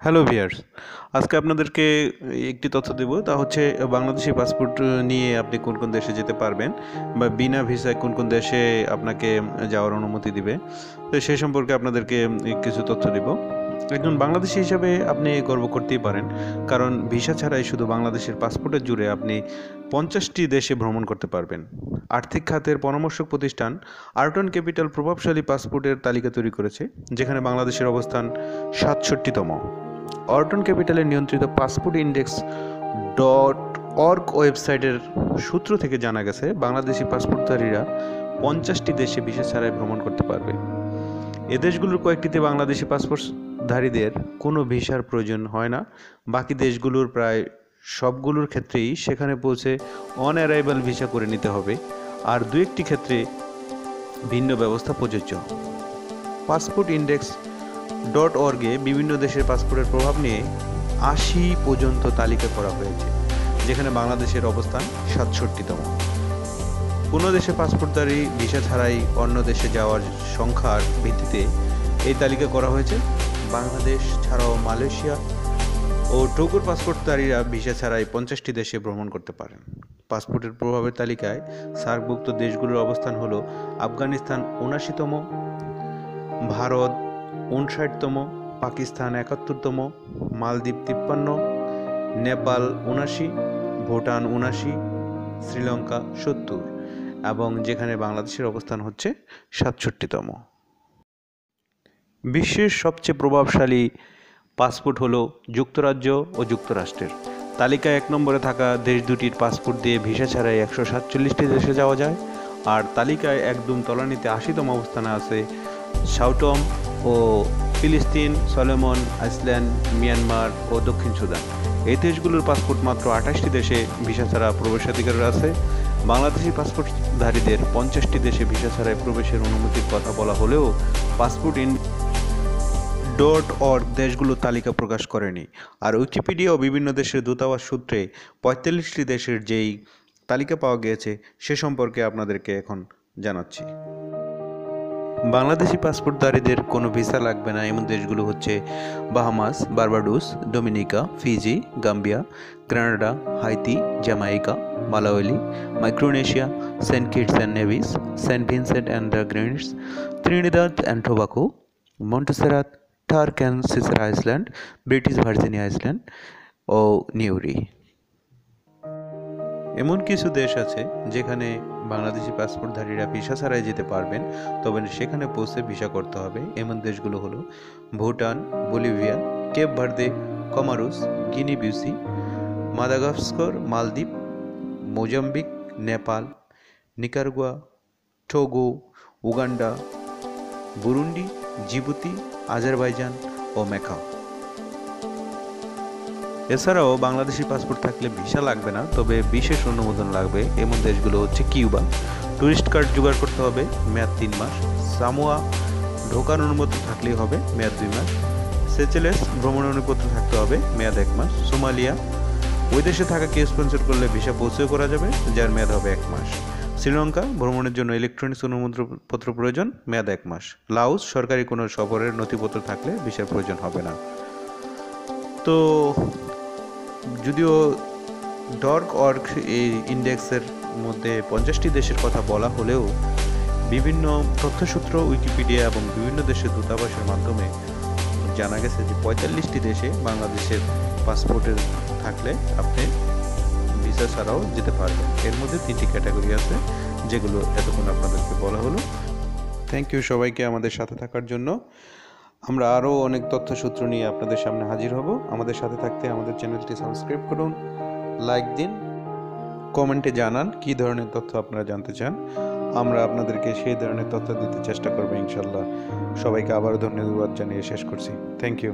Hello viewers, আজকে আপনাদেরকে একটি তথ্য দেব, তা হচ্ছে বাংলাদেশি পাসপোর্ট নিয়ে আপনি কোন কোন দেশে যেতে পারবেন বা বিনা ভিসায় কোন কোন দেশে আপনাকে যাওয়ার অনুমতি দিবে। তো সেই সম্পর্কে আপনাদেরকে কিছু তথ্য দিব। একজন বাংলাদেশি হিসাবে আপনি গর্ব করতেই পারেন, কারণ ভিসা ছাড়াই শুধু বাংলাদেশের পাসপোর্টের জুড়ে আপনি 50টি দেশে ভ্রমণ করতে পারবেন। আর্থিক খাতের পরামর্শক প্রতিষ্ঠান আর্টন ক্যাপিটাল প্রভাবশালী পাসপোর্টের তালিকা তৈরি করেছে, যেখানে বাংলাদেশের অবস্থান 67তম। অর্টন ক্যাপিটালের নিয়ন্ত্রিত পাসপোর্ট ইন্ডেক্স .org ওয়েবসাইটের সূত্র থেকে জানা গেছে, বাংলাদেশি পাসপোর্টধারীরা 50টি দেশে ভিসা ছাড়াই ভ্রমণ করতে পারবে। এ দেশগুলোর কয়েকটিতে বাংলাদেশি পাসপোর্টধারীদের কোনো ভিসার প্রয়োজন হয় না। বাকি দেশগুলোর প্রায় সবগুলোর ক্ষেত্রেই সেখানে পৌঁছে অন অ্যারাইভাল ভিসা করে নিতে হবে, আর দু একটি ক্ষেত্রে ভিন্ন ব্যবস্থা প্রযোজ্য। পাসপোর্ট ইন্ডেক্স .org-এ বিভিন্ন দেশের পাসপোর্টের প্রভাব নিয়ে 80 পর্যন্ত তালিকা করা হয়েছে, যেখানে বাংলাদেশের অবস্থান 67তম। কোনো দেশে পাসপোর্টধারী ভিসা ছাড়াই অন্য দেশে যাওয়ার সংখ্যার ভিত্তিতে এই তালিকা করা হয়েছে। বাংলাদেশ ছাড়াও মালয়েশিয়া ও টোগোর পাসপোর্টধারীরা ভিসা ছাড়াই 50টি দেশে ভ্রমণ করতে পারেন। পাসপোর্টের প্রভাবের তালিকায় সার্কভুক্ত দেশগুলোর অবস্থান হলো: আফগানিস্তান 79তম, ভারত 59তম, পাকিস্তান 71তম, মালদ্বীপ 53, নেপাল 79, ভুটান 79, শ্রীলঙ্কা 70, এবং যেখানে বাংলাদেশের অবস্থান হচ্ছে 67তম। বিশ্বের সবচেয়ে প্রভাবশালী পাসপোর্ট হলো যুক্তরাজ্য ও যুক্তরাষ্ট্রের। তালিকায় 1 নম্বরে থাকা দেশ দুটির পাসপোর্ট দিয়ে ভিসা ছাড়াই 147টি দেশে যাওয়া যায়, আর তালিকায় একদম তলানিতে 80তম অবস্থানে আছে সাউটম ও ফিলিস্তিন, সলোমন, আইসল্যান্ড, মিয়ানমার ও দক্ষিণ সুদান। এই দেশগুলোর পাসপোর্ট মাত্র 28টি দেশে ভিসা ছাড়া প্রবেশাধিকার আছে। বাংলাদেশি পাসপোর্টধারীদের 50টি দেশে ভিসা ছাড়াই প্রবেশের অনুমতির কথা বলা হলেও পাসপোর্ট .org দেশগুলোর তালিকা প্রকাশ করেনি, আর উইকিপিডিয়া ও বিভিন্ন দেশের দূতাবাস সূত্রে 45টি দেশের যেই তালিকা পাওয়া গিয়েছে সে সম্পর্কে আপনাদেরকে এখন জানাচ্ছি। বাংলাদেশি পাসপোর্টধারীদের কোনো ভিসা লাগবে না এমন দেশগুলো হচ্ছে: Bahamas, Barbados, Dominica, Fiji, Gambia, Grenada, Haiti, Jamaica, মালাওয়েলি, Micronesia, Saint Kitts and Nevis, Saint Vincent and the Grenadines, Trinidad and Tobago, Montserrat, Turk and সিসার আইল্যান্ড, ব্রিটিশ ভার্জিন আইল্যান্ড ও নিউরি। এমন কিছু দেশ আছে যেখানে বাংলাদেশি পাসপোর্টধারীরা ভিসা ছাড়াই যেতে পারবেন, তবে সেখানে পৌঁছে ভিসা করতে হবে। এমন দেশগুলো হলো: Bhutan, Bolivia, Cape Verde, Comoros, Guinea Bissau, Madagascar, মালদ্বীপ, Mozambique, Nepal, Nicaragua, Togo, Uganda, Burundi, Djibouti, Azerbaijan ও ম্যাকাও। এছাড়াও বাংলাদেশি পাসপোর্ট থাকলে ভিসা লাগবে না, তবে বিশেষ অনুমোদন লাগবে। এমন দেশগুলো হচ্ছে: কিউবা, টুরিস্ট কার্ড জোগাড় করতে হবে, মেয়াদ 3 মাস। সামোয়া, ঢোকার অনুমতি থাকলেই হবে, মেয়াদ 2 মাস। সেচেলেস, ভ্রমণ অনুমতিপত্র থাকতে হবে, মেয়াদ 1 মাস। সোমালিয়া, ওই দেশে থাকা কেউ স্পন্সর করলে ভিসা পৌঁছেও করা যাবে, যার মেয়াদ হবে 1 মাস। শ্রীলঙ্কা, ভ্রমণের জন্য ইলেকট্রনিক্স অনুমতিপত্র প্রয়োজন, মেয়াদ 1 মাস। লাওস, সরকারি কোনো সফরের নথিপত্র থাকলে ভিসার প্রয়োজন হবে না। তো যদিও .org এই ইন্ডেক্সের মধ্যে 50টি দেশের কথা বলা হলেও বিভিন্ন তথ্যসূত্র, উইকিপিডিয়া এবং বিভিন্ন দেশের দূতাবাসের মাধ্যমে জানা গেছে যে 45টি দেশে বাংলাদেশের পাসপোর্টের থাকলে আপনি ভিসা ছাড়াও যেতে পারবেন। এর মধ্যে 3টি ক্যাটাগরি আছে, যেগুলো এতক্ষণ আপনাদেরকে বলা হলো। থ্যাংক ইউ সবাইকে আমাদের সাথে থাকার জন্য। আমরা আরও অনেক তথ্যসূত্র নিয়ে আপনাদের সামনে হাজির হব। আমাদের সাথে থাকতে আমাদের চ্যানেলটি সাবস্ক্রাইব করুন, লাইক দিন, কমেন্টে জানান কী ধরনের তথ্য আপনারা জানতে চান। আমরা আপনাদেরকে সেই ধরনের তথ্য দিতে চেষ্টা করবো ইনশাল্লাহ। সবাইকে আবারও ধন্যবাদ জানিয়ে শেষ করছি। Thank you.